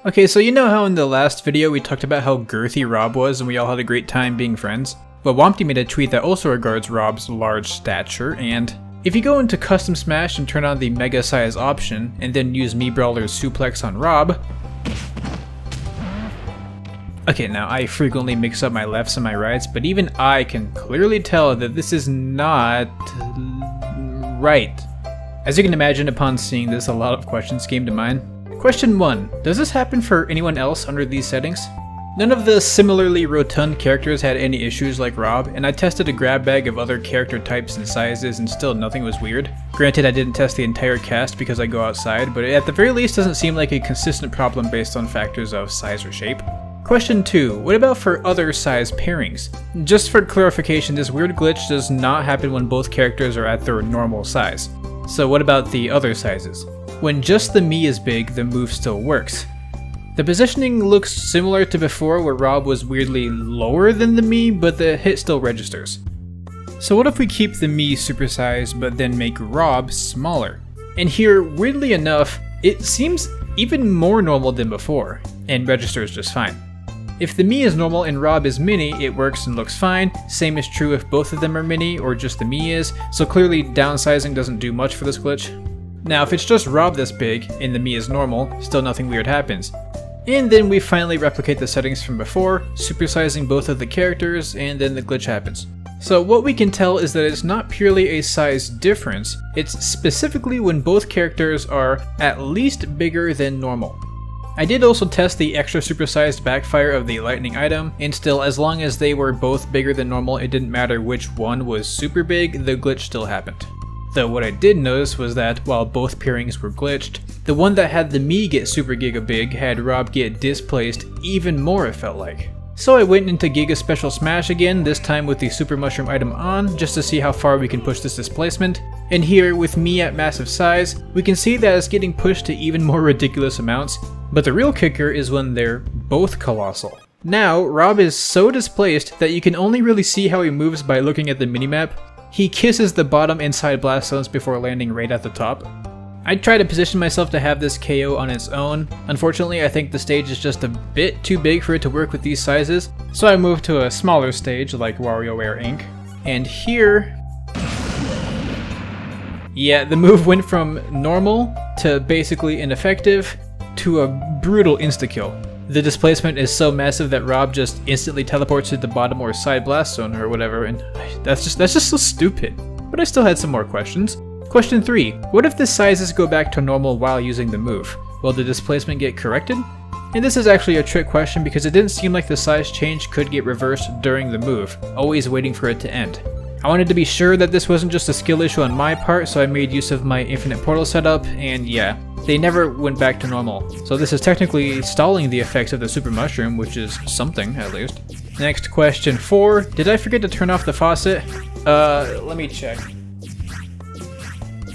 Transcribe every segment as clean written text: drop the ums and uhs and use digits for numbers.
Okay, so you know how in the last video we talked about how girthy Rob was and we all had a great time being friends? Well, Wompty made a tweet that also regards Rob's large stature, and if you go into Custom Smash and turn on the Mega Size option, and then use MeBrawler's Suplex on Rob... Okay, now I frequently mix up my lefts and my rights, but even I can clearly tell that this is not... right. As you can imagine, upon seeing this, a lot of questions came to mind. Question 1. Does this happen for anyone else under these settings? None of the similarly rotund characters had any issues like Rob, and I tested a grab bag of other character types and sizes and still nothing was weird. Granted, I didn't test the entire cast because I go outside, but it at the very least doesn't seem like a consistent problem based on factors of size or shape. Question 2. What about for other size pairings? Just for clarification, this weird glitch does not happen when both characters are at their normal size. So what about the other sizes? When just the Mii is big, the move still works. The positioning looks similar to before where Rob was weirdly lower than the Mii, but the hit still registers. So what if we keep the Mii supersized but then make Rob smaller? And here, weirdly enough, it seems even more normal than before, and registers just fine. If the Mii is normal and Rob is mini, it works and looks fine. Same is true if both of them are mini or just the Mii is, so clearly downsizing doesn't do much for this glitch. Now if it's just Rob this big and the Mii is normal, still nothing weird happens. And then we finally replicate the settings from before, supersizing both of the characters, and then the glitch happens. So what we can tell is that it's not purely a size difference, it's specifically when both characters are at least bigger than normal. I did also test the extra supersized backfire of the lightning item, and still, as long as they were both bigger than normal, it didn't matter which one was super big, the glitch still happened. Though what I did notice was that, while both pairings were glitched, the one that had the Mii get super giga big had Rob get displaced even more, it felt like. So I went into Giga Special Smash again, this time with the Super Mushroom item on, just to see how far we can push this displacement. And here, with Mii at massive size, we can see that it's getting pushed to even more ridiculous amounts, but the real kicker is when they're both colossal. Now, Rob is so displaced that you can only really see how he moves by looking at the minimap. He kisses the bottom inside blast zones before landing right at the top. I tried to position myself to have this KO on its own. Unfortunately, I think the stage is just a bit too big for it to work with these sizes, so I moved to a smaller stage like WarioWare Inc. And here... yeah, the move went from normal to basically ineffective to a brutal insta-kill. The displacement is so massive that Rob just instantly teleports to the bottom or side blast zone or whatever, and that's just so stupid. But I still had some more questions. Question 3. What if the sizes go back to normal while using the move? Will the displacement get corrected? And this is actually a trick question because it didn't seem like the size change could get reversed during the move, always waiting for it to end. I wanted to be sure that this wasn't just a skill issue on my part, so I made use of my infinite portal setup, and yeah, they never went back to normal. So this is technically stalling the effects of the Super Mushroom, which is something, at least. Next, question 4. Did I forget to turn off the faucet? Let me check.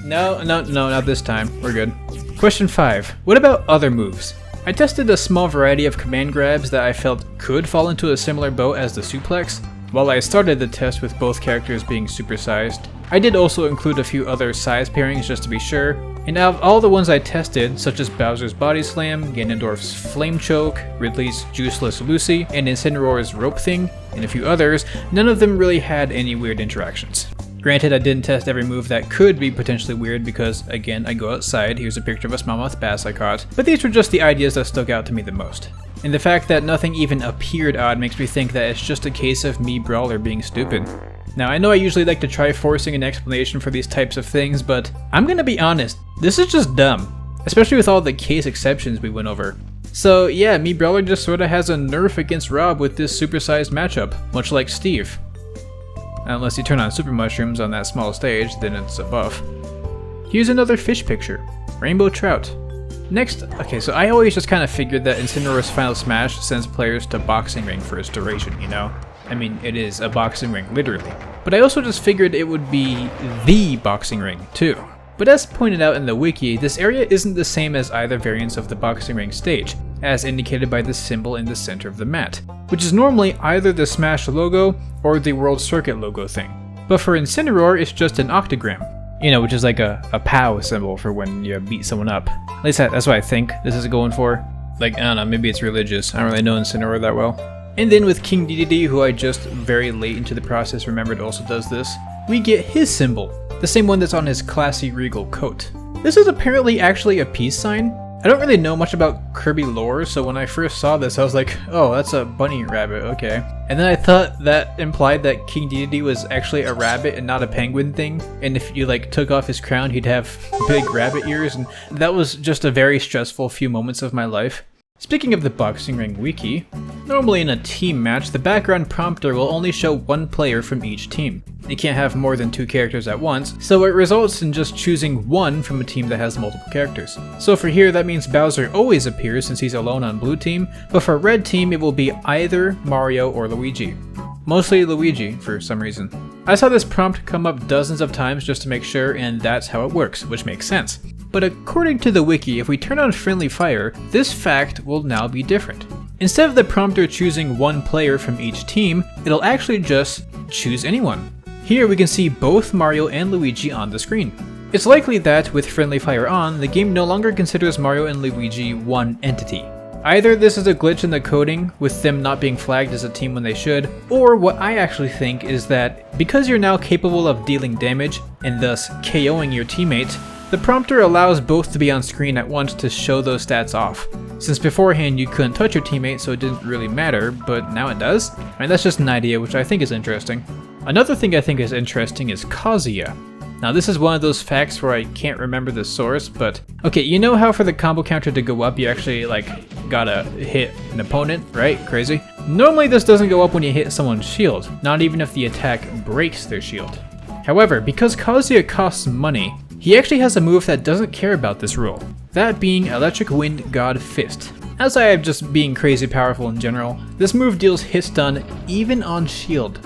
No, not this time. We're good. Question 5. What about other moves? I tested a small variety of command grabs that I felt could fall into a similar boat as the suplex. While I started the test with both characters being supersized, I did also include a few other size pairings just to be sure, and out of all the ones I tested, such as Bowser's Body Slam, Ganondorf's Flame Choke, Ridley's Juiceless Lucy, and Incineroar's Rope Thing, and a few others, none of them really had any weird interactions. Granted, I didn't test every move that could be potentially weird because, again, I go outside, here's a picture of a smallmouth bass I caught, but these were just the ideas that stuck out to me the most. And the fact that nothing even appeared odd makes me think that it's just a case of me Brawler being stupid. Now, I know I usually like to try forcing an explanation for these types of things, but I'm gonna be honest, this is just dumb. Especially with all the case exceptions we went over. So yeah, me Brawler just sorta has a nerf against Rob with this supersized matchup, much like Steve. Unless you turn on Super Mushrooms on that small stage, then it's a buff. Here's another fish picture. Rainbow Trout. Next, okay, so I always just kind of figured that Incineroar's Final Smash sends players to Boxing Ring for its duration, you know? I mean, it is a boxing ring, literally. But I also just figured it would be the boxing ring, too. But as pointed out in the wiki, this area isn't the same as either variants of the boxing ring stage, as indicated by the symbol in the center of the mat, which is normally either the Smash logo or the World Circuit logo thing. But for Incineroar, it's just an octagram. You know, which is like a POW symbol for when you beat someone up. At least that's what I think this is going for. Like, I don't know, maybe it's religious. I don't really know Incineroar that well. And then with King Dedede, who I just very late into the process remembered also does this, we get his symbol, the same one that's on his classy regal coat. This is apparently actually a peace sign. I don't really know much about Kirby lore, so when I first saw this I was like, oh, that's a bunny rabbit, okay. And then I thought that implied that King Dedede was actually a rabbit and not a penguin thing, and if you like took off his crown he'd have big rabbit ears, and that was just a very stressful few moments of my life. Speaking of the boxing ring wiki, normally in a team match, the background prompter will only show one player from each team. You can't have more than 2 characters at once, so it results in just choosing one from a team that has multiple characters. So for here, that means Bowser always appears since he's alone on blue team, but for red team it will be either Mario or Luigi. Mostly Luigi, for some reason. I saw this prompt come up dozens of times just to make sure, and that's how it works, which makes sense. But according to the wiki, if we turn on friendly fire, this fact will now be different. Instead of the prompter choosing one player from each team, it'll actually just choose anyone. Here we can see both Mario and Luigi on the screen. It's likely that, with friendly fire on, the game no longer considers Mario and Luigi one entity. Either this is a glitch in the coding, with them not being flagged as a team when they should, or what I actually think is that, because you're now capable of dealing damage, and thus KOing your teammates, the prompter allows both to be on screen at once to show those stats off. Since beforehand you couldn't touch your teammate, so it didn't really matter, but now it does? And that's just an idea, which I think is interesting. Another thing I think is interesting is Kazuya. Now this is one of those facts where I can't remember the source, but okay, you know how for the combo counter to go up you actually like gotta hit an opponent, right? Crazy. Normally this doesn't go up when you hit someone's shield, not even if the attack breaks their shield. However, because Kazuya costs money, he actually has a move that doesn't care about this rule, that being Electric Wind God Fist. Outside of just being crazy powerful in general, this move deals hit stun even on shield.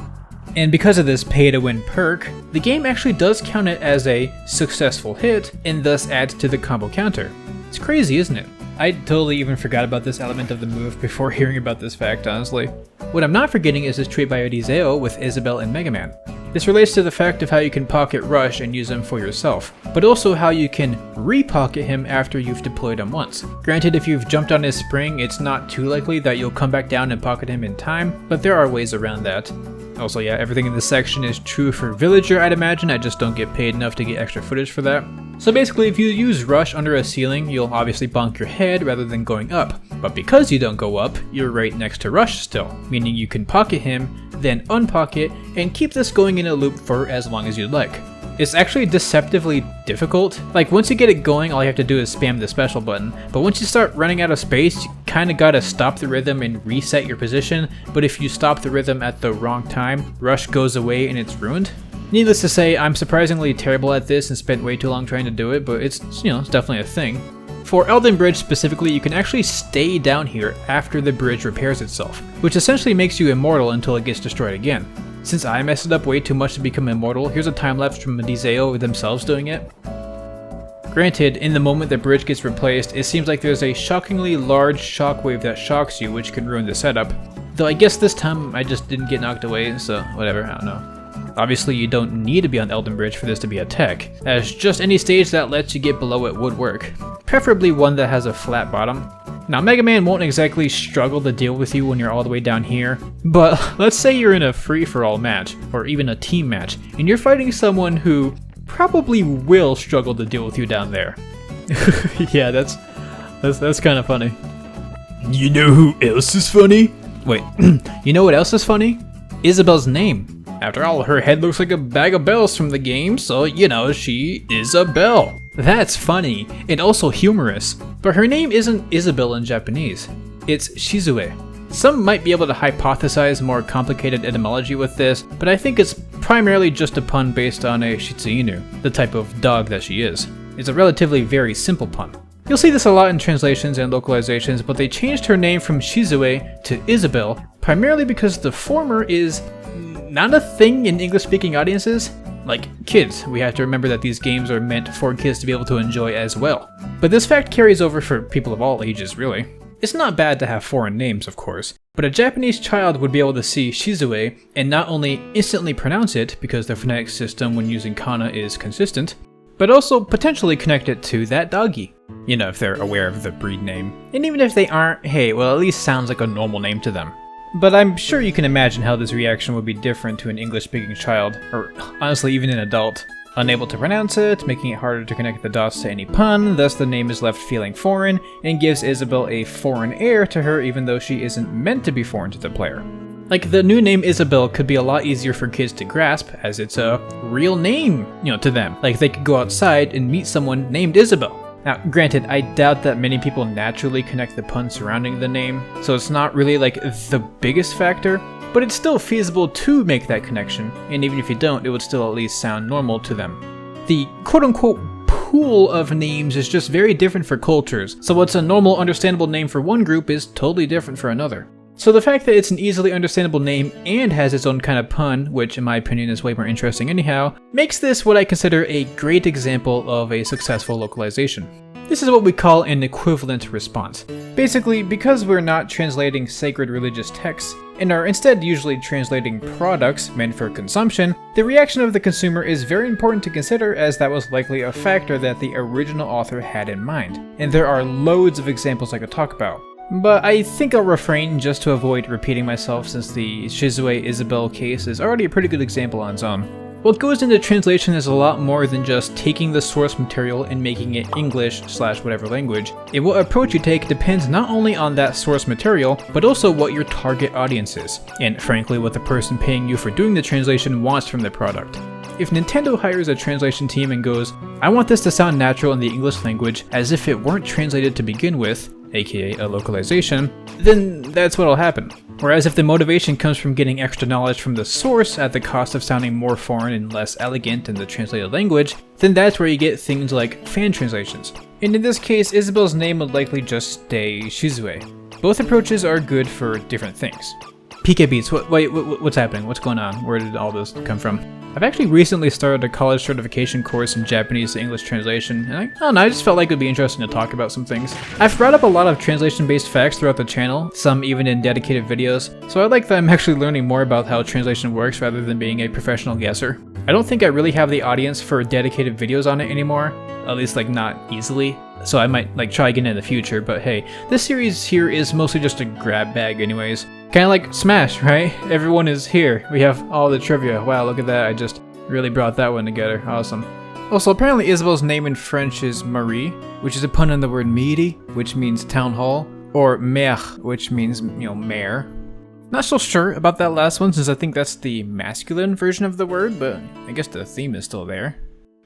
And because of this pay-to-win perk, the game actually does count it as a successful hit and thus adds to the combo counter. It's crazy, isn't it? I totally even forgot about this element of the move before hearing about this fact, honestly. What I'm not forgetting is this trait by Odiseo with Isabelle and Mega Man. This relates to the fact of how you can pocket rush and use him for yourself, but also how you can re-pocket him after you've deployed him once. Granted, if you've jumped on his spring, it's not too likely that you'll come back down and pocket him in time, but there are ways around that. Also, yeah, everything in this section is true for Villager, I'd imagine. I just don't get paid enough to get extra footage for that. So basically, if you use Rush under a ceiling, you'll obviously bonk your head rather than going up. But because you don't go up, you're right next to Rush still, meaning you can pocket him, then unpocket, and keep this going in a loop for as long as you'd like. It's actually deceptively difficult. Like, once you get it going, all you have to do is spam the special button. But once you start running out of space, you kinda gotta stop the rhythm and reset your position. But if you stop the rhythm at the wrong time, Rush goes away and it's ruined. Needless to say, I'm surprisingly terrible at this and spent way too long trying to do it, but it's, you know, it's definitely a thing. For Elden Bridge specifically, you can actually stay down here after the bridge repairs itself, which essentially makes you immortal until it gets destroyed again. Since I messed it up way too much to become immortal, here's a time-lapse from Odiseo themselves doing it. Granted, in the moment the bridge gets replaced, it seems like there's a shockingly large shockwave that shocks you, which can ruin the setup. Though I guess this time I just didn't get knocked away, so whatever, I don't know. Obviously you don't need to be on Elden Bridge for this to be a tech, as just any stage that lets you get below it would work. Preferably one that has a flat bottom. Now Mega Man won't exactly struggle to deal with you when you're all the way down here, but let's say you're in a free-for-all match, or even a team match, and you're fighting someone who probably will struggle to deal with you down there. Yeah, that's kind of funny. You know who else is funny? Wait, you know what else is funny? Isabelle's name. After all, her head looks like a bag of bells from the game, so you know, she is a bell. That's funny, and also humorous. But her name isn't Isabelle in Japanese, it's Shizue. Some might be able to hypothesize more complicated etymology with this, but I think it's primarily just a pun based on a Shitsuinu, the type of dog that she is. It's a relatively very simple pun. You'll see this a lot in translations and localizations, but they changed her name from Shizue to Isabelle, primarily because the former is not a thing in English-speaking audiences. Like kids, we have to remember that these games are meant for kids to be able to enjoy as well. But this fact carries over for people of all ages, really. It's not bad to have foreign names, of course, but a Japanese child would be able to see Shizue and not only instantly pronounce it, because the phonetic system when using kana is consistent, but also potentially connect it to that doggy. You know, if they're aware of the breed name. And even if they aren't, hey, well, at least sounds like a normal name to them. But I'm sure you can imagine how this reaction would be different to an English-speaking child, or honestly even an adult. Unable to pronounce it, making it harder to connect the dots to any pun, thus the name is left feeling foreign, and gives Isabelle a foreign air to her even though she isn't meant to be foreign to the player. Like, the new name Isabelle could be a lot easier for kids to grasp, as it's a real name, you know, to them. Like, they could go outside and meet someone named Isabelle. Now, granted, I doubt that many people naturally connect the pun surrounding the name, so it's not really like the biggest factor, but it's still feasible to make that connection, and even if you don't, it would still at least sound normal to them. The quote-unquote pool of names is just very different for cultures, so what's a normal, understandable name for one group is totally different for another. So the fact that it's an easily understandable name and has its own kind of pun, which in my opinion is way more interesting anyhow, makes this what I consider a great example of a successful localization. This is what we call an equivalent response. Basically, because we're not translating sacred religious texts, and are instead usually translating products meant for consumption, the reaction of the consumer is very important to consider, as that was likely a factor that the original author had in mind. And there are loads of examples I could talk about. But I think I'll refrain just to avoid repeating myself, since the Shizue Isabelle case is already a pretty good example on its own. What goes into translation is a lot more than just taking the source material and making it English/whatever language, and what approach you take depends not only on that source material, but also what your target audience is, and frankly what the person paying you for doing the translation wants from the product. If Nintendo hires a translation team and goes, I want this to sound natural in the English language as if it weren't translated to begin with, aka a localization, then that's what'll happen. Whereas if the motivation comes from getting extra knowledge from the source at the cost of sounding more foreign and less elegant in the translated language, then that's where you get things like fan translations. And in this case, Isabelle's name would likely just stay Shizue. Both approaches are good for different things. PK Beats, what's happening? What's going on? Where did all this come from? I've actually recently started a college certification course in Japanese to English translation, and I don't know, I just felt like it would be interesting to talk about some things. I've brought up a lot of translation-based facts throughout the channel, some even in dedicated videos, so I like that I'm actually learning more about how translation works rather than being a professional guesser. I don't think I really have the audience for dedicated videos on it anymore, at least like not easily, so I might try again in the future, but hey, this series here is mostly just a grab bag anyways. Kinda like Smash, right? Everyone is here. We have all the trivia. Wow, look at that. I just really brought that one together. Awesome. Also, apparently Isabelle's name in French is Marie, which is a pun on the word mairie, which means town hall, or mère, which means, you know, mayor. Not so sure about that last one, since I think that's the masculine version of the word, but I guess the theme is still there.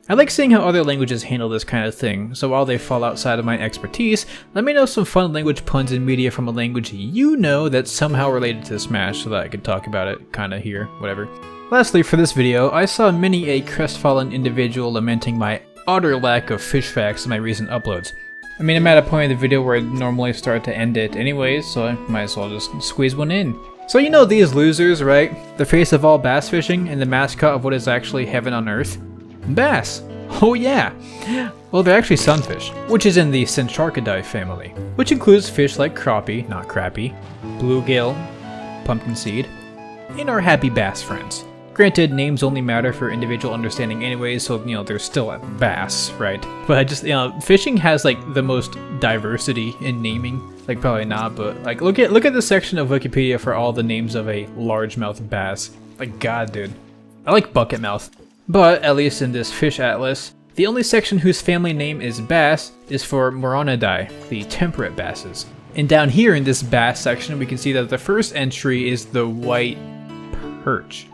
I like seeing how other languages handle this kind of thing, so while they fall outside of my expertise, let me know some fun language puns and media from a language you know that's somehow related to Smash so that I could talk about it kinda here, whatever. Lastly, for this video, I saw many a crestfallen individual lamenting my utter lack of fish facts in my recent uploads. I mean, I'm at a point in the video where I'd normally start to end it anyways, so I might as well just squeeze one in. So you know these losers, right? The face of all bass fishing and the mascot of what is actually heaven on earth? Bass! Oh yeah! Well, they're actually sunfish, which is in the Centrarchidae family, which includes fish like crappie, not crappie, bluegill, pumpkin seed, and our happy bass friends. Granted, names only matter for individual understanding anyways, so, you know, they're still bass, right? But I just, you know, fishing has, like, the most diversity in naming. Like, probably not, but, like, look at the section of Wikipedia for all the names of a largemouth bass. Like, god, dude. I like bucketmouth. But, at least in this fish atlas, the only section whose family name is bass is for Moronidae, the temperate basses. And down here in this bass section, we can see that the first entry is the white perch.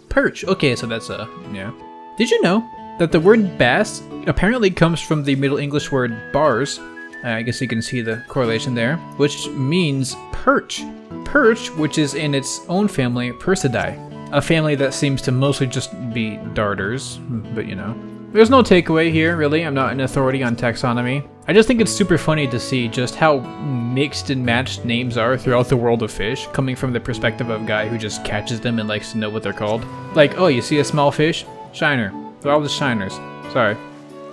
Perch, okay, so that's yeah. Did you know that the word bass apparently comes from the Middle English word bars? I guess you can see the correlation there, which means perch. Perch, which is in its own family, Percidae. A family that seems to mostly just be darters, but you know. There's no takeaway here, really. I'm not an authority on taxonomy. I just think it's super funny to see just how mixed and matched names are throughout the world of fish, coming from the perspective of a guy who just catches them and likes to know what they're called. Like, oh, you see a small fish? Shiner. They're all just shiners. Sorry.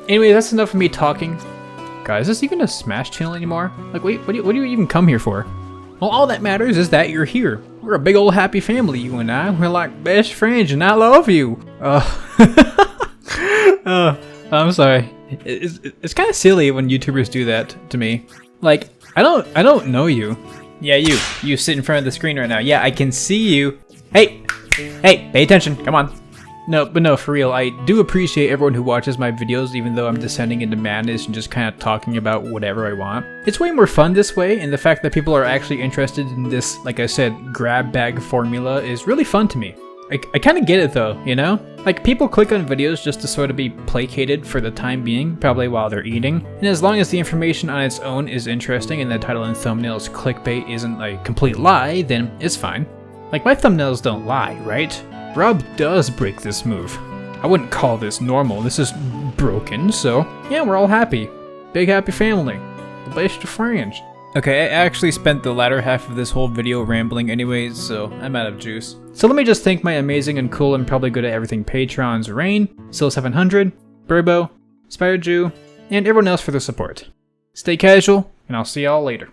Anyway, that's enough of me talking. God, is this even a Smash channel anymore? Like, wait, what do you even come here for? Well, all that matters is that you're here. We're a big old happy family, you and I. We're like best friends, and I love you. I'm sorry. It's kind of silly when YouTubers do that to me. Like, I don't know you. Yeah, you sit in front of the screen right now. Yeah, I can see you. Hey, pay attention. Come on. No, but no, for real, I do appreciate everyone who watches my videos, even though I'm descending into madness and just kind of talking about whatever I want. It's way more fun this way, and the fact that people are actually interested in this, like I said, grab bag formula is really fun to me. I kind of get it though, you know? Like, people click on videos just to sort of be placated for the time being, probably while they're eating, and as long as the information on its own is interesting and the title and thumbnail's clickbait isn't a complete lie, then it's fine. Like, my thumbnails don't lie, right? Rob does break this move. I wouldn't call this normal, this is broken, so yeah, we're all happy. Big happy family. The best of friends. Okay, I actually spent the latter half of this whole video rambling anyways, so I'm out of juice. So let me just thank my amazing and cool and probably good at everything patrons Raighne, Sil700, Burbo, SpiderJew, and everyone else for their support. Stay casual, and I'll see y'all later.